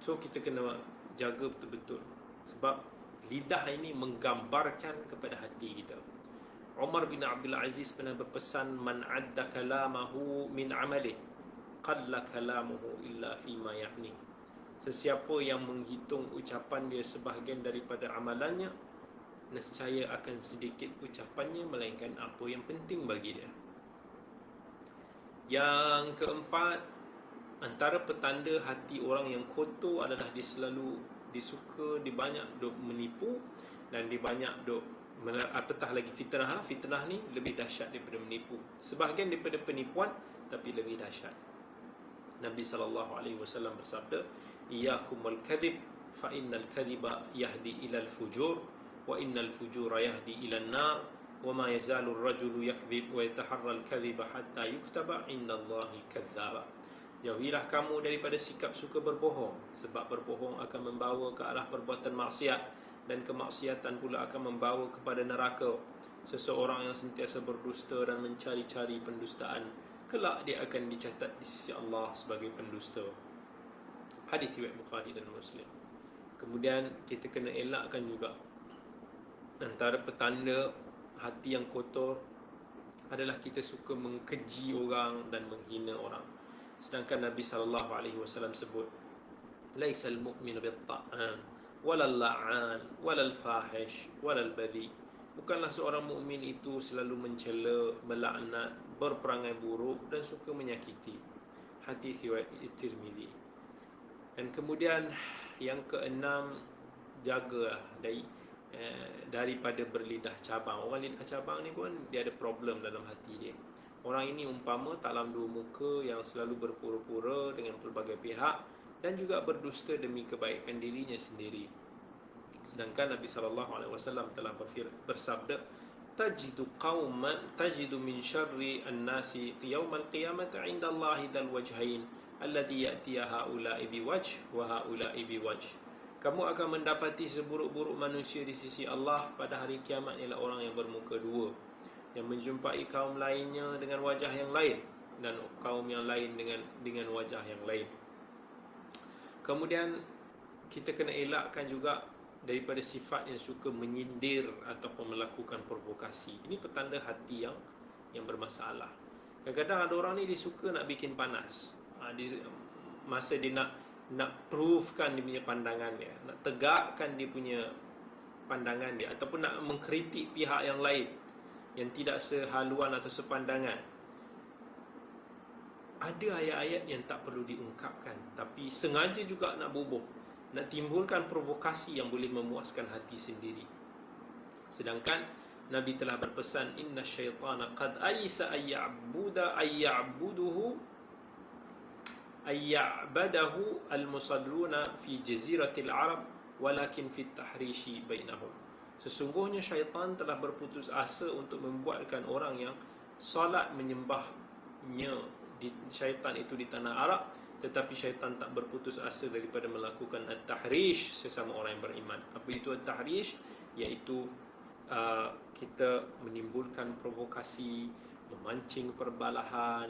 So kita kena jaga betul-betul, sebab lidah ini menggambarkan kepada hati kita. Umar bin Abdul Aziz pernah berpesan, man adda kalamahu min amalih qalla kalamuhu illa fima ya'ni. Sesiapa yang menghitung ucapan dia sebahagian daripada amalannya, nescaya akan sedikit ucapannya melainkan apa yang penting bagi dia. Yang keempat, antara petanda hati orang yang kotor adalah dia selalu disuka, dia banyak duk menipu, dan dia banyak duk apatah lagi fitnah. Fitnah ni lebih dahsyat daripada menipu, sebahagian daripada penipuan, tapi lebih dahsyat. Nabi SAW bersabda, iyyakumul kadhib fa innal kadhiba yahdi ilal fujur wa innal fujura yahdi ilan nar wa ma yazalu ar-rajulu yakdhib wa yataharra al-kadhiba hatta yuktaba indallahi kadzdzaba. Jauhilah kamu daripada sikap suka berbohong, sebab berbohong akan membawa ke arah perbuatan maksiat, dan kemaksiatan pula akan membawa kepada neraka. Seseorang yang sentiasa berdusta dan mencari-cari pendustaan, kelak dia akan dicatat di sisi Allah sebagai pendusta. Hadis riwayat Bukhari dan Muslim. Kemudian kita kena elakkan juga, antara petanda hati yang kotor adalah kita suka mengkeji orang dan menghina orang. Sedangkan Nabi SAW sebut, laisal mu'min bil-ta'an walal la'an walal fahish walal badhi. Bukanlah seorang mukmin itu selalu mencela, melaknat, berperangai buruk dan suka menyakiti. Hadis riwayat Tirmizi. Dan kemudian yang keenam, jagalah daripada berlidah cabang. Orang lidah cabang ni pun dia ada problem dalam hati dia. Orang ini umpama talam dua muka yang selalu berpura-pura dengan pelbagai pihak dan juga berdusta demi kebaikan dirinya sendiri. Sedangkan Nabi SAW telah bersabda, tajidu min syarri an-nasi yaumal qiyamati 'inda Allahi dal wajhain alladhi ya'tiya haula'i biwajh wa haula'i biwajh. Kamu akan mendapati seburuk-buruk manusia di sisi Allah pada hari kiamat ialah orang yang bermuka dua, yang menjumpai kaum lainnya dengan wajah yang lain, dan kaum yang lain dengan wajah yang lain. Kemudian kita kena elakkan juga daripada sifat yang suka menyindir ataupun melakukan provokasi. Ini petanda hati yang bermasalah. Kadang-kadang ada orang ni dia suka nak bikin panas. Masa dia nak provekan dia punya pandangan dia, nak tegakkan dia punya pandangan dia, ataupun nak mengkritik pihak yang lain yang tidak sehaluan atau sepandangan. Ada ayat-ayat yang tak perlu diungkapkan, tapi sengaja juga nak bubuh, nak timbulkan provokasi yang boleh memuaskan hati sendiri. Sedangkan Nabi telah berpesan, inna syaitana qad aysa ayya'badahu al-musalluna fi jaziratil Arab walakin fit tahrishi bainahum. Sesungguhnya syaitan telah berputus asa untuk membuatkan orang yang salat menyembahnya di syaitan itu di tanah Arab, tetapi syaitan tak berputus asa daripada melakukan at-tahrish sesama orang yang beriman. Apa itu at-tahrish? Iaitu kita menimbulkan provokasi, memancing perbalahan,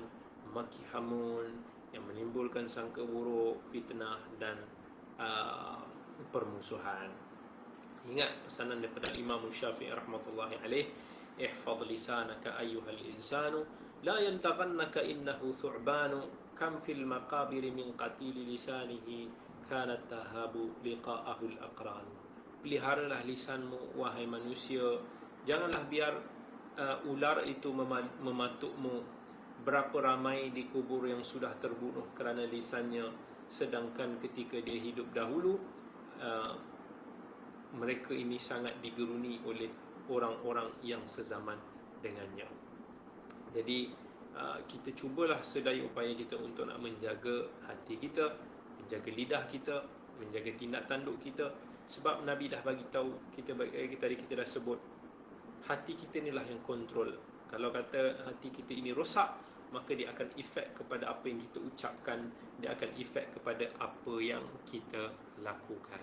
maki hamun yang menimbulkan sangka buruk, fitnah dan permusuhan. Ingat pesanan daripada Imam Syafi'i rahmatullahi alaih, ihfaz lisanaka ayyuhal insanu la yantaghannaka innahu thu'banu kam fil maqabir min qatili lisanihi kanat tahabu liqa'ahu al-aqran. Peliharalah lisanmu wahai manusia, janganlah biar ular itu mematukmu. Berapa ramai di kubur yang sudah terbunuh kerana lisannya, sedangkan ketika dia hidup dahulu mereka ini sangat digeruni oleh orang-orang yang sezaman dengannya. Jadi kita cubalah sedaya upaya kita untuk nak menjaga hati kita, menjaga lidah kita, menjaga tindak tanduk kita. Sebab Nabi dah bagi tahu kita, tadi kita dah sebut, hati kita inilah yang kontrol. Kalau kata hati kita ini rosak, maka dia akan efek kepada apa yang kita ucapkan, dia akan efek kepada apa yang kita lakukan.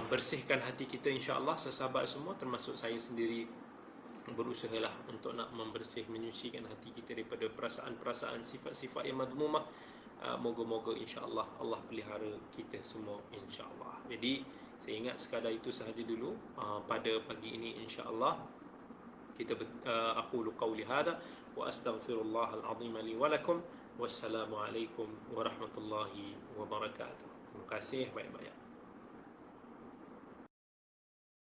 Bersihkan hati kita, insya-Allah sahabat semua, termasuk saya sendiri, berusahalah untuk nak menyucikan hati kita daripada perasaan-perasaan, sifat-sifat yang madmumah. Moga-moga insya-Allah Allah pelihara kita semua, insya-Allah. Jadi saya ingat sekadar itu sahaja dulu pada pagi ini, insya-Allah. Kita aqulu qawli hadha wa astaghfirullahal azim li wa lakum. Wassalamualaikum warahmatullahi wabarakatuh. Terima kasih banyak-banyak.